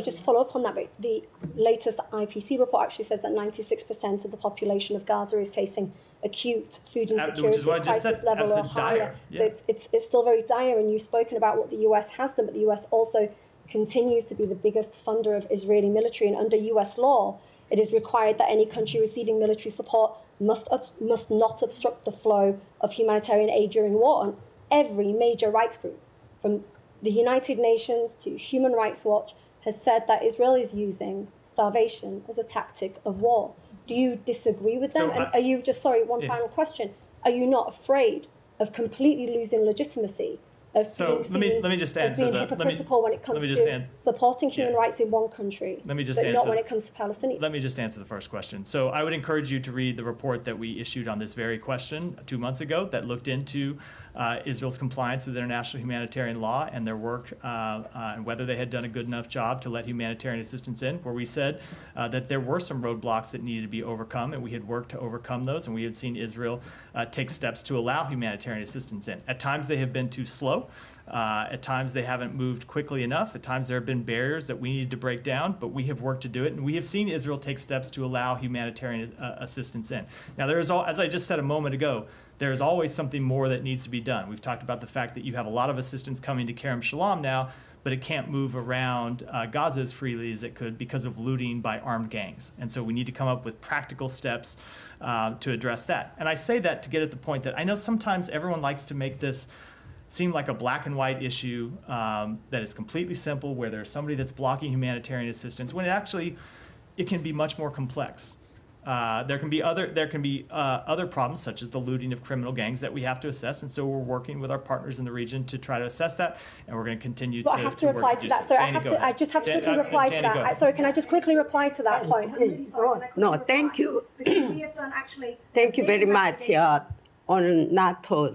sorry, just to follow up on that, but the latest IPC report actually says that 96% of the population of Gaza is facing acute food insecurity, which is what I just crisis said, level or absolute higher. dire. Yeah. So it's still very dire, and you've spoken about what the US has done, but the US also continues to be the biggest funder of Israeli military, and under US law, it is required that any country receiving military support must not obstruct the flow of humanitarian aid during war. And every major rights group, from the United Nations to Human Rights Watch, has said that Israel is using starvation as a tactic of war. Do you disagree with them? And are you, just sorry, one final question, are you not afraid of completely losing legitimacy? So let me just answer that. Hypocritical when it comes to supporting human rights in one country, but not when it comes to Palestinians. Let me just answer the first question. So I would encourage you to read the report that we issued on this very question 2 months ago that looked into Israel's compliance with international humanitarian law and their work and whether they had done a good enough job to let humanitarian assistance in, where we said that there were some roadblocks that needed to be overcome, and we had worked to overcome those, and we had seen Israel take steps to allow humanitarian assistance in. At times they have been too slow. At times they haven't moved quickly enough. At times there have been barriers that we needed to break down, but we have worked to do it, and we have seen Israel take steps to allow humanitarian assistance in. Now, there is, as I just said a moment ago, there is always something more that needs to be done. We've talked about the fact that you have a lot of assistance coming to Kerem Shalom now, but it can't move around Gaza as freely as it could because of looting by armed gangs. And so we need to come up with practical steps to address that. And I say that to get at the point that I know sometimes everyone likes to make this seem like a black and white issue that is completely simple, where there's somebody that's blocking humanitarian assistance, when it can be much more complex. There can be other problems, such as the looting of criminal gangs, that we have to assess, and so we're working with our partners in the region to try to assess that, and we're going to continue to. I have to reply to that. Sorry, I just have to quickly reply to that. Sorry, can I just quickly reply to that point? No, thank you. Thank you very much on NATO